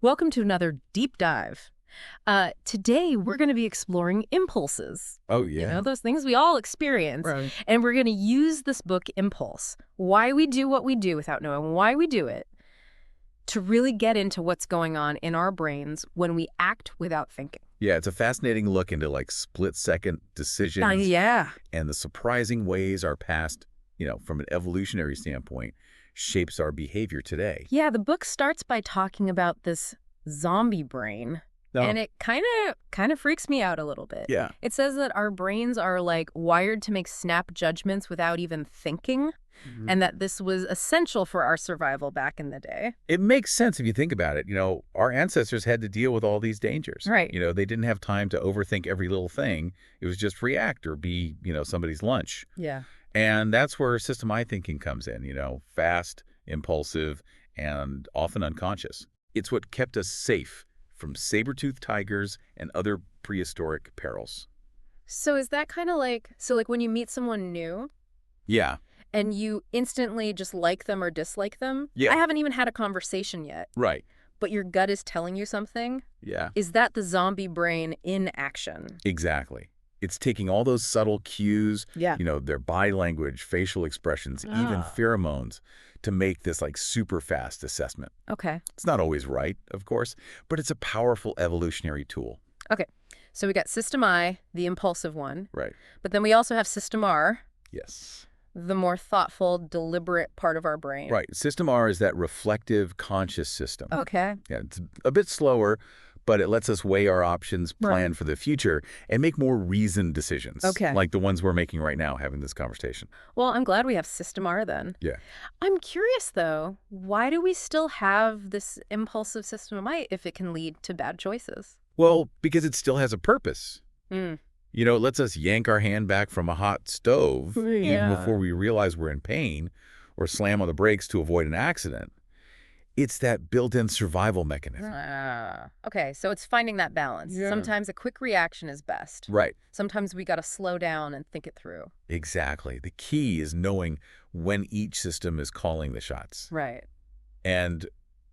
Welcome to another deep dive. Today, we're going to be exploring impulses. Oh, You yeah. know, those things we all experience. Right. And we're going to use this book, Impulse, Why We Do What We Do Without Knowing Why We Do It, to really get into what's going on in our brains when we act without thinking. Yeah, it's a fascinating look into like split-second decisions Yeah. and the surprising ways our past, from an evolutionary standpoint, shapes our behavior today. Yeah, the book starts by talking about this zombie brain. No. And it kind of freaks me out a little bit. Yeah. It says that our brains are like wired to make snap judgments without even thinking, and that this was essential for our survival back in the day. It makes sense if you think about it. Our ancestors had to deal with all these dangers. Right. They didn't have time to overthink every little thing. It was just react or be, somebody's lunch. Yeah. And that's where system I thinking comes in, fast, impulsive, and often unconscious. It's what kept us safe from saber-toothed tigers and other prehistoric perils. So is that kind of like when you meet someone new Yeah. and you instantly just like them or dislike them? Yeah. I haven't even had a conversation yet, Right. but your gut is telling you something? Yeah. Is that the zombie brain in action? Exactly. It's taking all those subtle cues, Yeah. their body language, facial expressions, even Ah. pheromones, to make this like super fast assessment. Okay. It's not always right, of course, but it's a powerful evolutionary tool. Okay. So we got System I, the impulsive one, Right. but then we also have System R, Yes. the more thoughtful, deliberate part of our brain. Right. System R is that reflective, conscious system. Okay. Yeah, it's a bit slower, but it lets us weigh our options, plan for the future, and make more reasoned decisions. Okay. Like the ones we're making right now, having this conversation. Well, I'm glad we have System R then. Yeah. I'm curious, though, why do we still have this impulsive System I if it can lead to bad choices? Well, because it still has a purpose. Mm. It lets us yank our hand back from a hot stove even Yeah. before we realize we're in pain or slam on the brakes to avoid an accident. It's that built-in survival mechanism. Okay, so it's finding that balance. Yeah. Sometimes a quick reaction is best. Right. Sometimes we got to slow down and think it through. Exactly. The key is knowing when each system is calling the shots. Right. And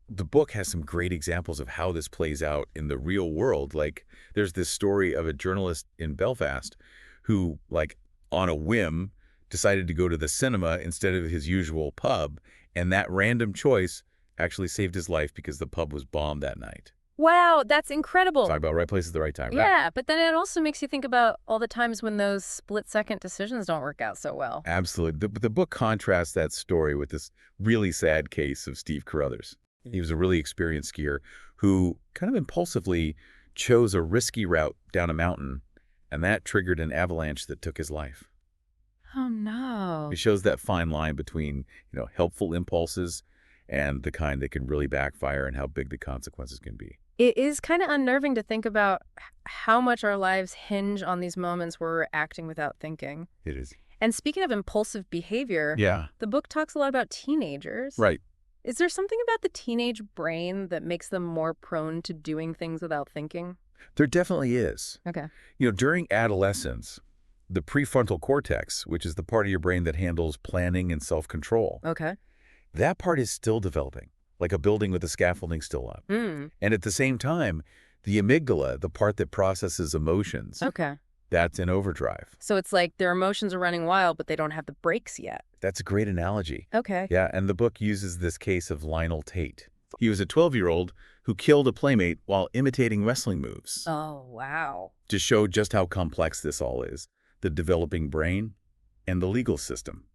the book has some great examples of how this plays out in the real world. Like, there's this story of a journalist in Belfast who, like, on a whim, decided to go to the cinema instead of his usual pub, and that random choice actually saved his life because the pub was bombed that night. Wow, that's incredible. Talk about right place at the right time. Right? Yeah, but then it also makes you think about all the times when those split-second decisions don't work out so well. Absolutely. The book contrasts that story with this really sad case of Steve Carruthers. He was a really experienced skier who kind of impulsively chose a risky route down a mountain, and that triggered an avalanche that took his life. Oh, no. It shows that fine line between, helpful impulses and the kind that can really backfire and how big the consequences can be. It is kind of unnerving to think about how much our lives hinge on these moments where we're acting without thinking. It is. And speaking of impulsive behavior, Yeah. the book talks a lot about teenagers. Right. Is there something about the teenage brain that makes them more prone to doing things without thinking? There definitely is. Okay. During adolescence, the prefrontal cortex, which is the part of your brain that handles planning and self-control, Okay. that part is still developing, like a building with the scaffolding still up. Mm. And at the same time, the amygdala, the part that processes emotions, Okay. that's in overdrive. So it's like their emotions are running wild, but they don't have the brakes yet. That's a great analogy. Okay. Yeah, and the book uses this case of Lionel Tate. He was a 12-year-old who killed a playmate while imitating wrestling moves Oh, wow. to show just how complex this all is, the developing brain and the legal system.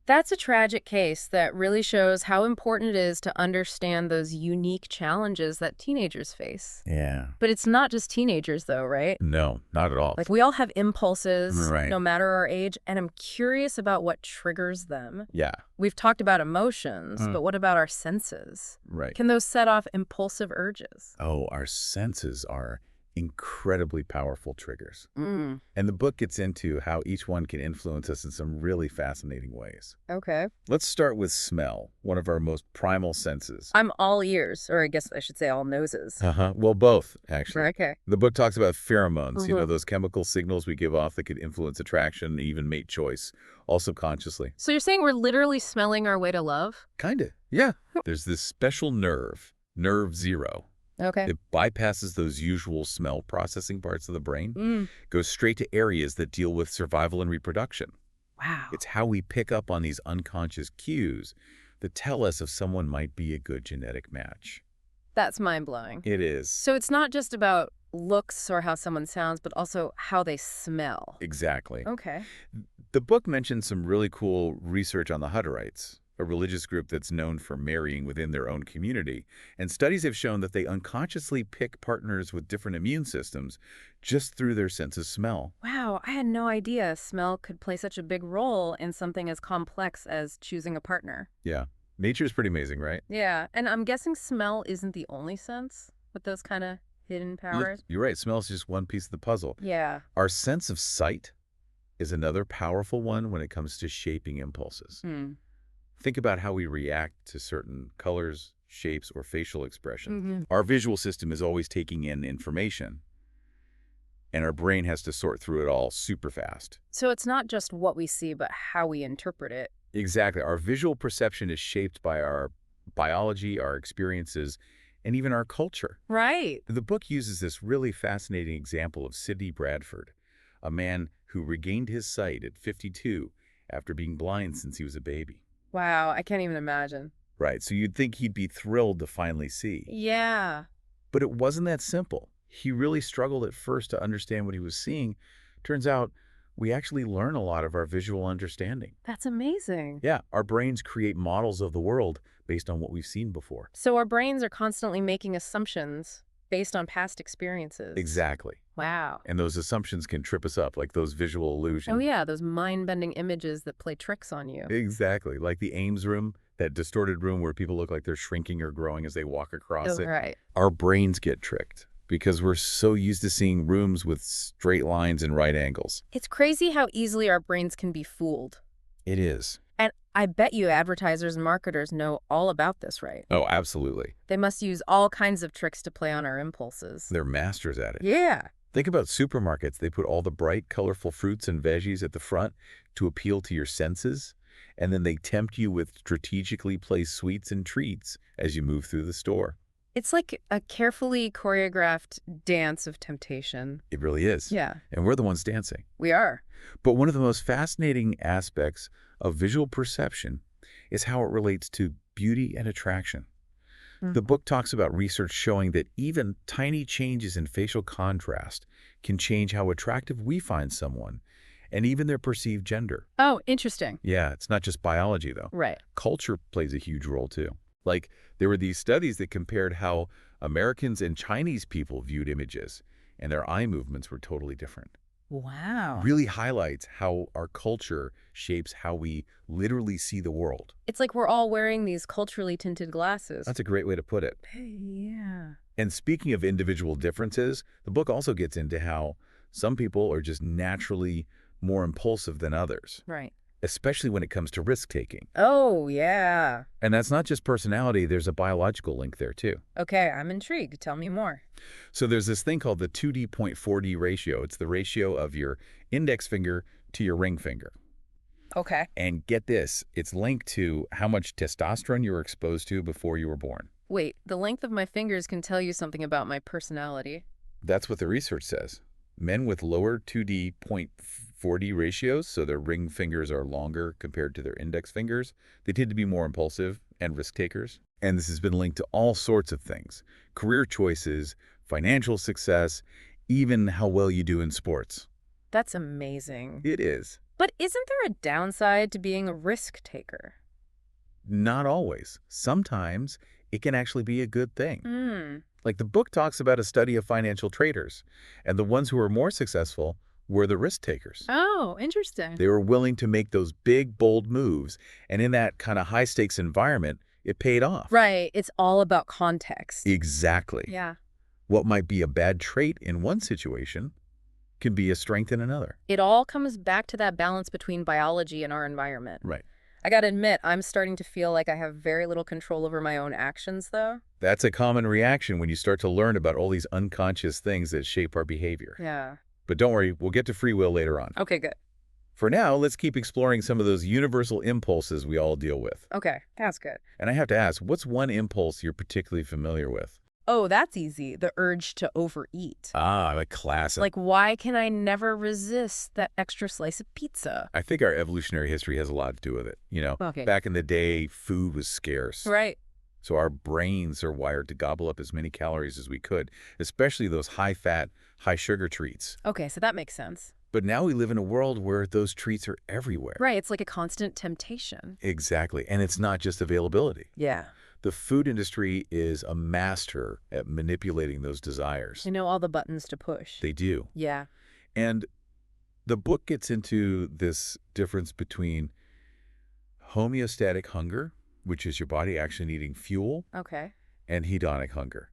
That's a tragic case that really shows how important it is to understand those unique challenges that teenagers face. Yeah. But it's not just teenagers, though, right? No, not at all. Like, we all have impulses, Right. no matter our age, and I'm curious about what triggers them. Yeah, We've talked about emotions, but what about our senses? right. Can those set off impulsive urges? Oh, our senses are incredibly powerful triggers. Mm. And the book gets into how each one can influence us in some really fascinating ways. Okay. Let's start with smell, one of our most primal senses. I'm all ears, or I guess I should say all noses. Well, both, actually. Okay. The book talks about pheromones, Mhm. those chemical signals we give off that could influence attraction, even mate choice, all subconsciously. So you're saying we're literally smelling our way to love? Kinda, yeah. There's this special nerve Nerve zero. Okay. It bypasses those usual smell processing parts of the brain, Mm. goes straight to areas that deal with survival and reproduction. Wow. It's how we pick up on these unconscious cues that tell us if someone might be a good genetic match. That's mind-blowing. It is. So it's not just about looks or how someone sounds, but also how they smell. Exactly. Okay. The book mentions some really cool research on the Hutterites, a religious group that's known for marrying within their own community, and studies have shown that they unconsciously pick partners with different immune systems just through their sense of smell. Wow, I had no idea smell could play such a big role in something as complex as choosing a partner. Yeah. Nature's pretty amazing, right? Yeah, and I'm guessing smell isn't the only sense with those kind of hidden powers. You're right. Smell's just one piece of the puzzle. Yeah. Our sense of sight is another powerful one when it comes to shaping impulses. Hmm. Think about how we react to certain colors, shapes, or facial expressions. Mm-hmm. Our visual system is always taking in information, and our brain has to sort through it all super fast. So it's not just what we see, but how we interpret it. Exactly. Our visual perception is shaped by our biology, our experiences, and even our culture. Right. The book uses this really fascinating example of Sidney Bradford, a man who regained his sight at 52 after being blind since he was a baby. Wow, I can't even imagine. Right, so you'd think he'd be thrilled to finally see. Yeah. But it wasn't that simple. He really struggled at first to understand what he was seeing. Turns out, we actually learn a lot of our visual understanding. That's amazing. Yeah, our brains create models of the world based on what we've seen before. So our brains are constantly making assumptions based on past experiences. Exactly. Wow. And those assumptions can trip us up, like those visual illusions. Oh yeah, those mind-bending images that play tricks on you. Exactly, like the Ames room, that distorted room where people look like they're shrinking or growing as they walk across it. Right. Our brains get tricked because we're so used to seeing rooms with straight lines and right angles. It's crazy how easily our brains can be fooled. It is. And I bet you advertisers and marketers know all about this, right? Oh, absolutely. They must use all kinds of tricks to play on our impulses. They're masters at it. Yeah. Think about supermarkets. They put all the bright, colorful fruits and veggies at the front to appeal to your senses, and then they tempt you with strategically placed sweets and treats as you move through the store. It's like a carefully choreographed dance of temptation. It really is. Yeah, And we're the ones dancing. we are. But one of the most fascinating aspects of visual perception is how it relates to beauty and attraction. The book talks about research showing that even tiny changes in facial contrast can change how attractive we find someone, and even their perceived gender. Oh, interesting. Yeah, it's not just biology, though. Right. Culture plays a huge role, too. Like, there were these studies that compared how Americans and Chinese people viewed images, and their eye movements were totally different. Wow. Really highlights how our culture shapes how we literally see the world. It's like we're all wearing these culturally tinted glasses. That's a great way to put it. Yeah. And speaking of individual differences, the book also gets into how some people are just naturally more impulsive than others, Right. especially when it comes to risk-taking. Oh, yeah. And that's not just personality, there's a biological link there too. Okay, I'm intrigued. Tell me more. So there's this thing called the 2D.4D ratio. It's the ratio of your index finger to your ring finger. Okay. And get this, it's linked to how much testosterone you were exposed to before you were born. Wait, the length of my fingers can tell you something about my personality. That's what the research says. Men with lower 2D.4D ratios, so their ring fingers are longer compared to their index fingers, they tend to be more impulsive and risk takers. And this has been linked to all sorts of things: career choices, financial success, even how well you do in sports. That's amazing. It is. But isn't there a downside to being a risk taker? Not always. Sometimes it can actually be a good thing. Hmm. Like the book talks about a study of financial traders, and the ones who were more successful were the risk takers. Oh, interesting. They were willing to make those big, bold moves, and in that kind of high-stakes environment, it paid off. Right. It's all about context. Exactly. Yeah. What might be a bad trait in one situation can be a strength in another. It all comes back to that balance between biology and our environment. Right. I gotta admit, I'm starting to feel like I have very little control over my own actions, though. That's a common reaction when you start to learn about all these unconscious things that shape our behavior. Yeah. But don't worry, we'll get to free will later on. Okay, good. For now, let's keep exploring some of those universal impulses we all deal with. Okay, that's good. And I have to ask, what's one impulse you're particularly familiar with? Oh, that's easy. The urge to overeat. Ah, a classic. Like, why can I never resist that extra slice of pizza? I think our evolutionary history has a lot to do with it. Okay. Back in the day, food was scarce. Right. So our brains are wired to gobble up as many calories as we could, especially those high-fat, high-sugar treats. Okay, so that makes sense. But now we live in a world where those treats are everywhere. Right, it's like a constant temptation. Exactly. And it's not just availability. Yeah. The food industry is a master at manipulating those desires. You know all the buttons to push. They do. Yeah. And the book gets into this difference between homeostatic hunger, which is your body actually needing fuel, Okay. and hedonic hunger,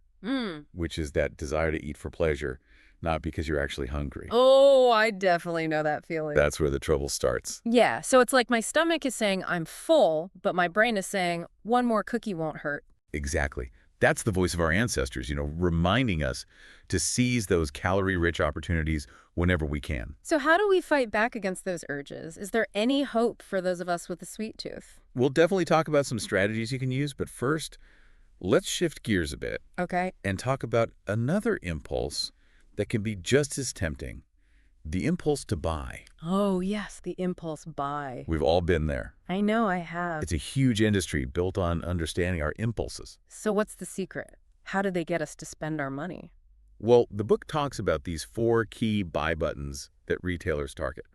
which is that desire to eat for pleasure, not because you're actually hungry. Oh, I definitely know that feeling. That's where the trouble starts. Yeah, so it's like my stomach is saying I'm full, but my brain is saying one more cookie won't hurt. Exactly. That's the voice of our ancestors, reminding us to seize those calorie-rich opportunities whenever we can. So how do we fight back against those urges? Is there any hope for those of us with a sweet tooth? We'll definitely talk about some strategies you can use, but first, let's shift gears a bit Okay. and talk about another impulse that can be just as tempting, the impulse to buy. Oh, yes, the impulse buy. We've all been there. I know I have. It's a huge industry built on understanding our impulses. So what's the secret? How do they get us to spend our money? Well, the book talks about these 4 key buy buttons that retailers target.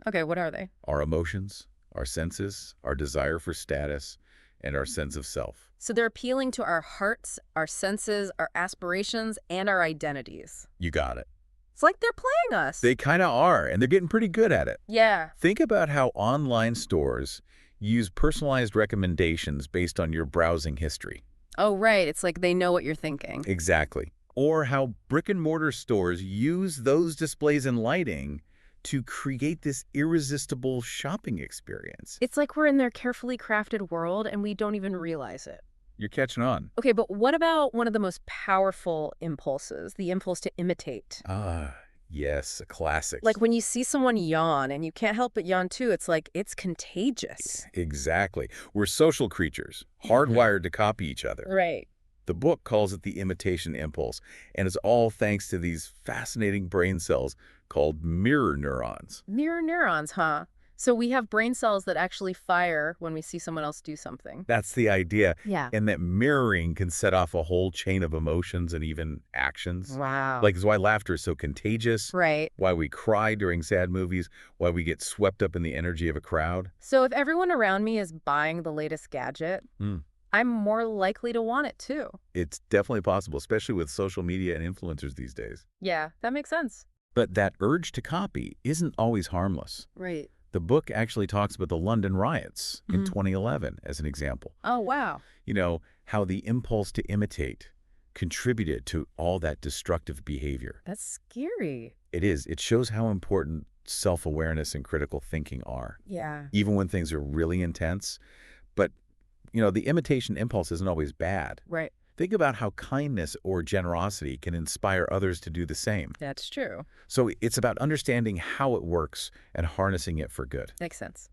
Okay, what are they? Our emotions, our senses, our desire for status, and our sense of self. So they're appealing to our hearts, our senses, our aspirations, and our identities. You got it. It's like they're playing us. They kind of are, and they're getting pretty good at it. Yeah. Think about how online stores use personalized recommendations based on your browsing history. Oh, right. It's like they know what you're thinking. Exactly. Or how brick-and-mortar stores use those displays and lighting to create this irresistible shopping experience. It's like we're in their carefully crafted world and we don't even realize it. You're catching on. Okay, but what about one of the most powerful impulses, the impulse to imitate? Ah, yes, a classic. Like when you see someone yawn and you can't help but yawn too, it's like it's contagious. Exactly. We're social creatures, hardwired to copy each other. Right. The book calls it the imitation impulse, and it's all thanks to these fascinating brain cells called mirror neurons. Mirror neurons, huh? So we have brain cells that actually fire when we see someone else do something. That's the idea. Yeah. And that mirroring can set off a whole chain of emotions and even actions. Wow. Like, it's why laughter is so contagious, Right. why we cry during sad movies, why we get swept up in the energy of a crowd. So if everyone around me is buying the latest gadget, I'm more likely to want it too. It's definitely possible, especially with social media and influencers these days. Yeah, that makes sense. But that urge to copy isn't always harmless. Right. The book actually talks about the London riots in 2011 as an example. Oh, wow. How the impulse to imitate contributed to all that destructive behavior. That's scary. It is. It shows how important self-awareness and critical thinking are, Yeah. even when things are really intense. But, the imitation impulse isn't always bad. Right. Think about how kindness or generosity can inspire others to do the same. That's true. So it's about understanding how it works and harnessing it for good. Makes sense.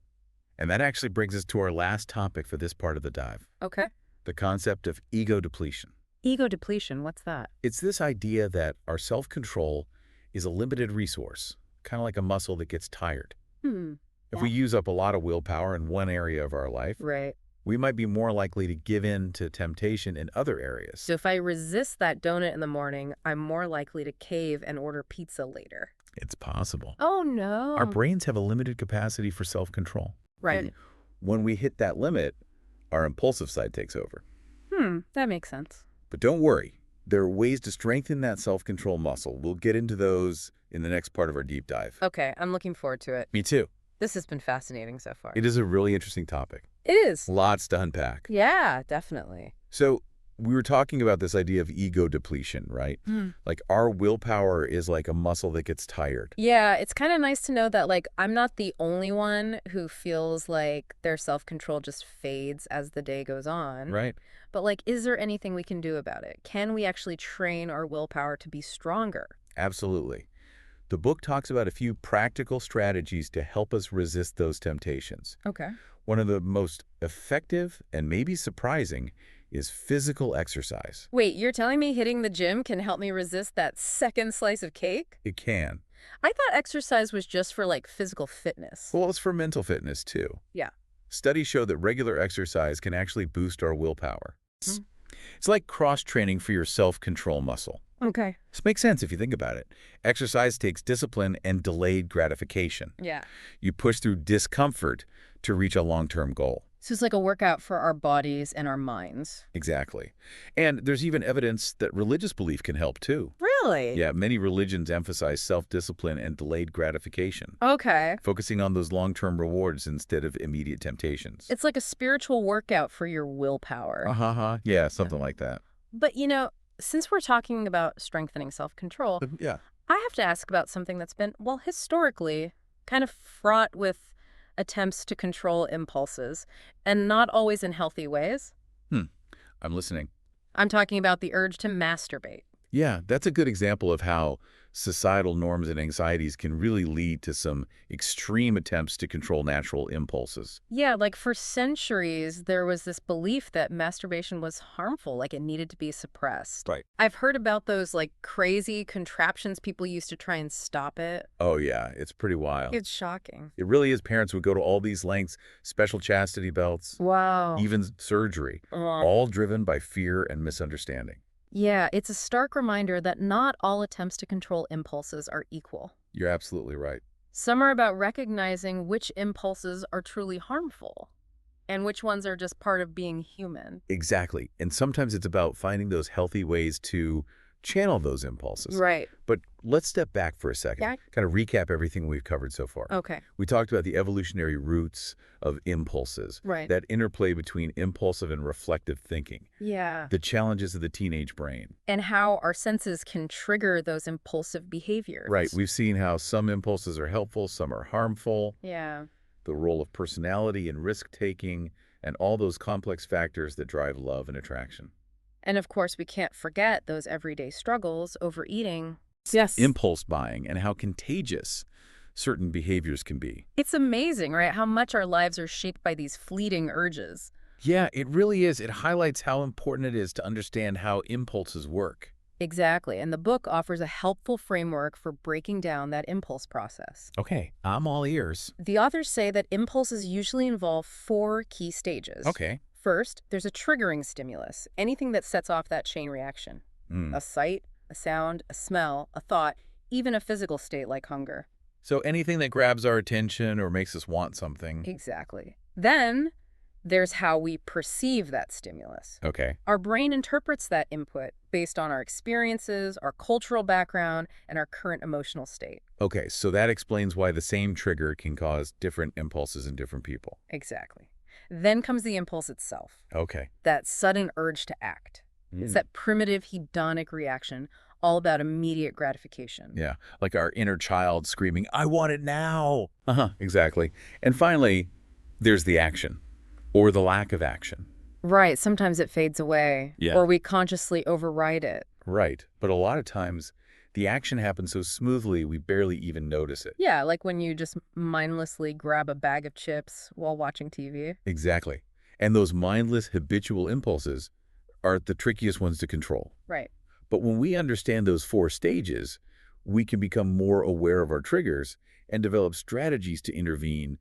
And that actually brings us to our last topic for this part of the dive, Okay. the concept of ego depletion. Ego depletion, what's that? It's this idea that our self-control is a limited resource, kind of like a muscle that gets tired. If we use up a lot of willpower in one area of our life, Right. we might be more likely to give in to temptation in other areas. So if I resist that donut in the morning, I'm more likely to cave and order pizza later. It's possible. Oh, no. Our brains have a limited capacity for self-control. Right. When we hit that limit, our impulsive side takes over. That makes sense. But don't worry. There are ways to strengthen that self-control muscle. We'll get into those in the next part of our deep dive. Okay, I'm looking forward to it. Me too. This has been fascinating so far. It is a really interesting topic. It is. Lots to unpack. Yeah, definitely. So we were talking about this idea of ego depletion, right? Like our willpower is like a muscle that gets tired. Yeah, it's kind of nice to know that, like, I'm not the only one who feels like their self-control just fades as the day goes on. Right. But, like, is there anything we can do about it? Can we actually train our willpower to be stronger? Absolutely. The book talks about a few practical strategies to help us resist those temptations. Okay. One of the most effective and maybe surprising is physical exercise. Wait, you're telling me hitting the gym can help me resist that second slice of cake? It can. I thought exercise was just for, like, physical fitness. Well, it's for mental fitness, too. Yeah. Studies show that regular exercise can actually boost our willpower. Hmm. It's like cross-training for your self-control muscle. Okay. This makes sense if you think about it. Exercise takes discipline and delayed gratification. Yeah. You push through discomfort to reach a long-term goal. So it's like a workout for our bodies and our minds. Exactly. And there's even evidence that religious belief can help, too. Really? Yeah, many religions emphasize self-discipline and delayed gratification, Okay. focusing on those long-term rewards instead of immediate temptations. It's like a spiritual workout for your willpower. Uh-huh. Yeah, something like that. But, since we're talking about strengthening self-control, Yeah. I have to ask about something that's been, well, historically kind of fraught with attempts to control impulses, and not always in healthy ways. I'm listening. I'm talking about the urge to masturbate. Yeah, that's a good example of how societal norms and anxieties can really lead to some extreme attempts to control natural impulses. Yeah, like for centuries, there was this belief that masturbation was harmful, like it needed to be suppressed. Right. I've heard about those like crazy contraptions people used to try and stop it. Oh, yeah, it's pretty wild. It's shocking. It really is. Parents would go to all these lengths, special chastity belts, Wow. even surgery, all driven by fear and misunderstanding. Yeah, it's a stark reminder that not all attempts to control impulses are equal. You're absolutely right. Some are about recognizing which impulses are truly harmful and which ones are just part of being human. Exactly. And sometimes it's about finding those healthy ways to channel those impulses. Right. But let's step back for a second, Yeah. kind of recap everything we've covered so far. Okay. We talked about the evolutionary roots of impulses, Right. that interplay between impulsive and reflective thinking, Yeah. the challenges of the teenage brain. And how our senses can trigger those impulsive behaviors. Right. We've seen how some impulses are helpful, some are harmful, Yeah. the role of personality and risk-taking, and all those complex factors that drive love and attraction. And of course, we can't forget those everyday struggles, overeating. Yes. Impulse buying and how contagious certain behaviors can be. It's amazing, right? How much our lives are shaped by these fleeting urges. Yeah, it really is. It highlights how important it is to understand how impulses work. Exactly. And the book offers a helpful framework for breaking down that impulse process. Okay, I'm all ears. The authors say that impulses usually involve 4 key stages. Okay. First, there's a triggering stimulus, anything that sets off that chain reaction. A sight, a sound, a smell, a thought, even a physical state like hunger. So anything that grabs our attention or makes us want something. Exactly. Then there's how we perceive that stimulus. Okay. Our brain interprets that input based on our experiences, our cultural background, and our current emotional state. Okay, so that explains why the same trigger can cause different impulses in different people. Exactly. Then comes the impulse itself, Okay. that sudden urge to act. It's that primitive hedonic reaction, all about immediate gratification. Yeah, like our inner child screaming, I want it now. Exactly. And finally, there's the action, or the lack of action. Right, sometimes it fades away, Yeah. or we consciously override it. Right, but a lot of times, the action happens so smoothly we barely even notice it. Yeah, like when you just mindlessly grab a bag of chips while watching TV. Exactly. And those mindless, habitual impulses are the trickiest ones to control. Right. But when we understand those 4 stages, we can become more aware of our triggers and develop strategies to intervene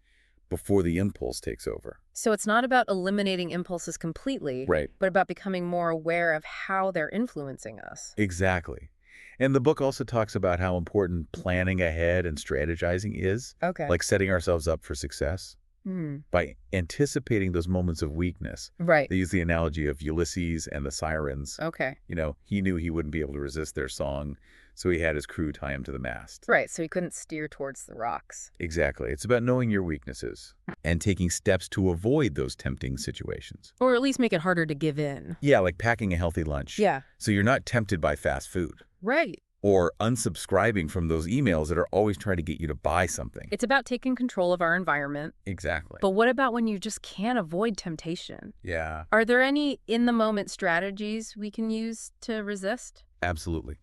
before the impulse takes over. So it's not about eliminating impulses completely, Right. but about becoming more aware of how they're influencing us. Exactly. And the book also talks about how important planning ahead and strategizing is, Okay. like setting ourselves up for success. Hmm. By anticipating those moments of weakness. Right. They use the analogy of Ulysses and the sirens. Okay. He knew he wouldn't be able to resist their song, so he had his crew tie him to the mast. Right, so he couldn't steer towards the rocks. Exactly. It's about knowing your weaknesses and taking steps to avoid those tempting situations. Or at least make it harder to give in. Yeah, like packing a healthy lunch. Yeah. So you're not tempted by fast food. Right. Or unsubscribing from those emails that are always trying to get you to buy something. It's about taking control of our environment. Exactly. But what about when you just can't avoid temptation? Yeah, Are there any in-the-moment strategies we can use to resist? absolutely.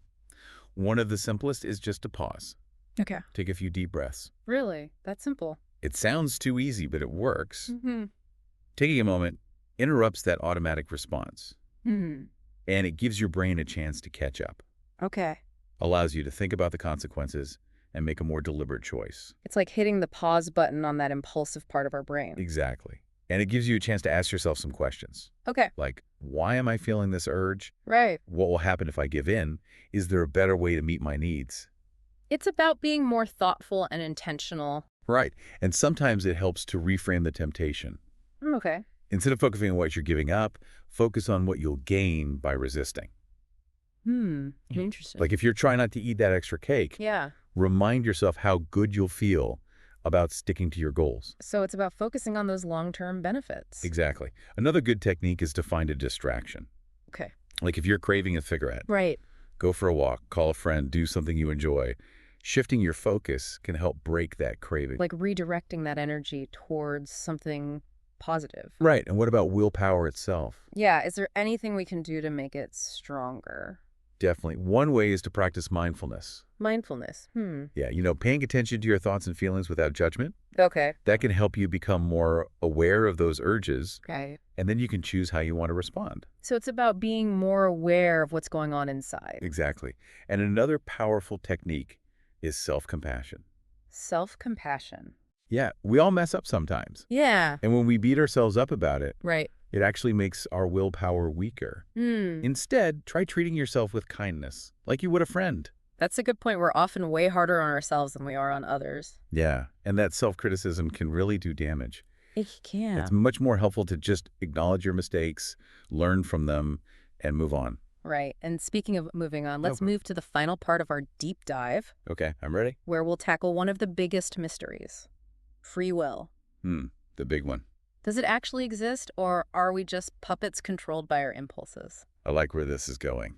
One of the simplest is just to pause. Okay. Take a few deep breaths. Really? That's simple. It sounds too easy, but it works. Mm-hmm. Taking a moment interrupts that automatic response, Mm-hmm. and it gives your brain a chance to catch up. Okay. Allows you to think about the consequences and make a more deliberate choice. It's like hitting the pause button on that impulsive part of our brain. Exactly. And it gives you a chance to ask yourself some questions. Okay. Like, why am I feeling this urge? Right. What will happen if I give in? Is there a better way to meet my needs? It's about being more thoughtful and intentional. Right. And sometimes it helps to reframe the temptation. Okay. Instead of focusing on what you're giving up, focus on what you'll gain by resisting. Interesting. Like if you're trying not to eat that extra cake, Yeah. remind yourself how good you'll feel about sticking to your goals. So it's about focusing on those long-term benefits. Exactly. Another good technique is to find a distraction. Okay. Like if you're craving a cigarette, Right. go for a walk, call a friend, do something you enjoy. Shifting your focus can help break that craving. Like redirecting that energy towards something positive. Right. And what about willpower itself? Yeah. Is there anything we can do to make it stronger? Definitely. One way is to practice mindfulness. Mindfulness. Yeah, paying attention to your thoughts and feelings without judgment. Okay. That can help you become more aware of those urges, Right. and then you can choose how you want to respond. So it's about being more aware of what's going on inside. Exactly. And another powerful technique is self-compassion. Self-compassion. Yeah, we all mess up sometimes. Yeah. And when we beat ourselves up about it, Right. it actually makes our willpower weaker. Instead, try treating yourself with kindness, like you would a friend. That's a good point. We're often way harder on ourselves than we are on others. Yeah, and that self-criticism can really do damage. It can. It's much more helpful to just acknowledge your mistakes, learn from them, and move on. Right. And speaking of moving on, let's Okay. move to the final part of our deep dive, Okay, I'm ready. where we'll tackle one of the biggest mysteries: free will. The big one. Does it actually exist, or are we just puppets controlled by our impulses? I like where this is going.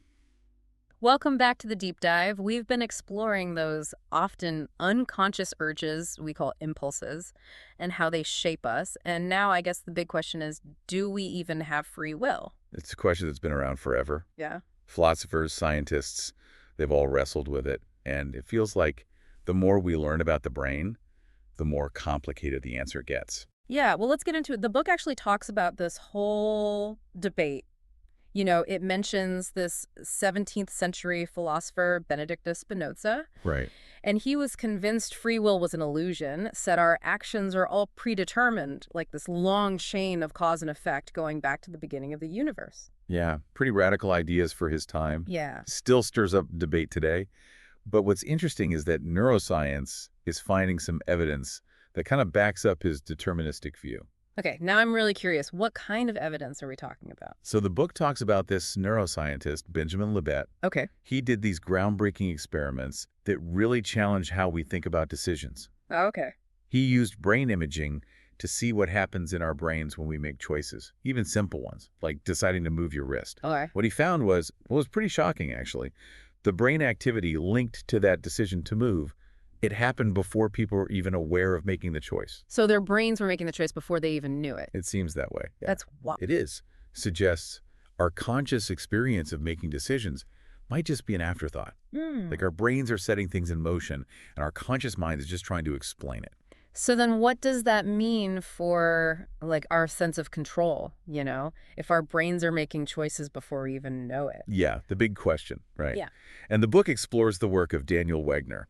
Welcome back to the deep dive. We've been exploring those often unconscious urges we call impulses and how they shape us. And now I guess the big question is, do we even have free will? It's a question that's been around forever. Yeah. Philosophers, scientists, they've all wrestled with it. And it feels like the more we learn about the brain, the more complicated the answer gets. Yeah, well, let's get into it. The book actually talks about this whole debate. It mentions this 17th century philosopher, Benedictus Spinoza, Right. and he was convinced free will was an illusion, said our actions are all predetermined, like this long chain of cause and effect going back to the beginning of the universe. Yeah, pretty radical ideas for his time. Yeah. Still stirs up debate today. But what's interesting is that neuroscience is finding some evidence that kind of backs up his deterministic view. Okay, now I'm really curious. What kind of evidence are we talking about? So the book talks about this neuroscientist, Benjamin Libet. Okay. He did these groundbreaking experiments that really challenge how we think about decisions. Okay. He used brain imaging to see what happens in our brains when we make choices, even simple ones, like deciding to move your wrist. All right. What he found was pretty shocking, actually. The brain activity linked to that decision to move, it happened before people were even aware of making the choice. So their brains were making the choice before they even knew it. It seems that way. Yeah. That's wild. It is. Suggests our conscious experience of making decisions might just be an afterthought. Like our brains are setting things in motion, and our conscious mind is just trying to explain it. So then what does that mean for, like, our sense of control, if our brains are making choices before we even know it? Yeah, the big question, right? Yeah. And the book explores the work of Daniel Wegner,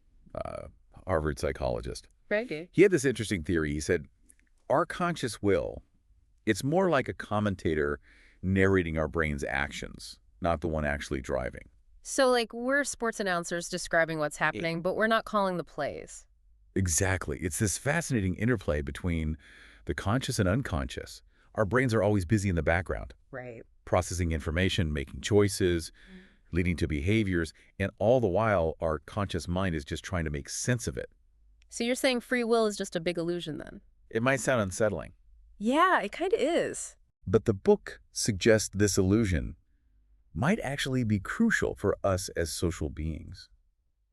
Harvard psychologist. Right. He had this interesting theory. He said, our conscious will, it's more like a commentator narrating our brain's actions, not the one actually driving. So, like, we're sports announcers describing what's happening, but we're not calling the plays. Exactly. It's this fascinating interplay between the conscious and unconscious. Our brains are always busy in the background, Right. processing information, making choices, leading to behaviors, and all the while, our conscious mind is just trying to make sense of it. So you're saying free will is just a big illusion then? It might sound unsettling, Yeah, it kind of is. but the book suggests this illusion might actually be crucial for us as social beings.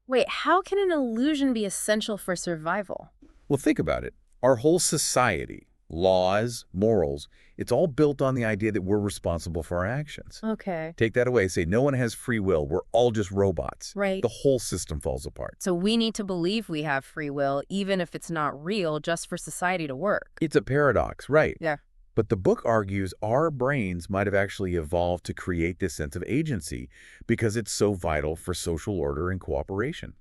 Wait, how can an illusion be essential for survival? Well, think about it. Our whole society, laws, morals, it's all built on the idea that we're responsible for our actions. Okay. Take that away, say no one has free will, we're all just robots. Right. The whole system falls apart. So we need to believe we have free will, even if it's not real, just for society to work. It's a paradox, right? Yeah. But the book argues our brains might have actually evolved to create this sense of agency because it's so vital for social order and cooperation.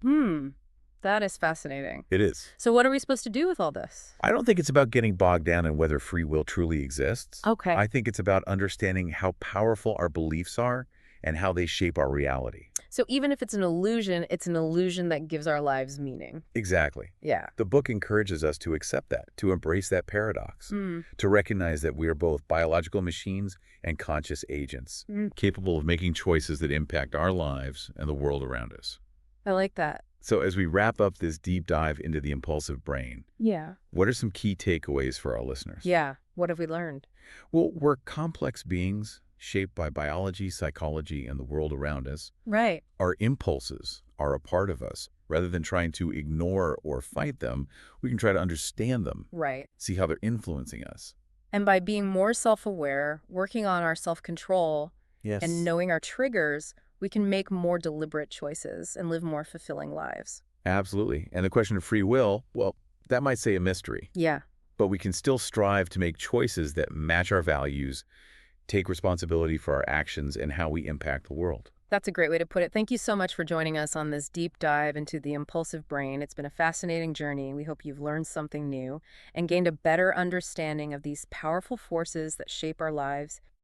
That is fascinating. It is. So what are we supposed to do with all this? I don't think it's about getting bogged down in whether free will truly exists. Okay. I think it's about understanding how powerful our beliefs are and how they shape our reality. So even if it's an illusion that gives our lives meaning. Exactly. Yeah. The book encourages us to accept that, to embrace that paradox, to recognize that we are both biological machines and conscious agents, capable of making choices that impact our lives and the world around us. I like that. So as we wrap up this deep dive into the impulsive brain, Yeah. what are some key takeaways for our listeners? Yeah. What have we learned? Well, we're complex beings shaped by biology, psychology, and the world around us. Right. Our impulses are a part of us. Rather than trying to ignore or fight them, we can try to understand them, Right. see how they're influencing us. And by being more self-aware, working on our self-control, Yes. and knowing our triggers, we can make more deliberate choices and live more fulfilling lives. Absolutely. And the question of free will, well, that might say a mystery, Yeah. but we can still strive to make choices that match our values, take responsibility for our actions and how we impact the world. That's a great way to put it. Thank you so much for joining us on this deep dive into the impulsive brain. It's been a fascinating journey. We hope you've learned something new and gained a better understanding of these powerful forces that shape our lives.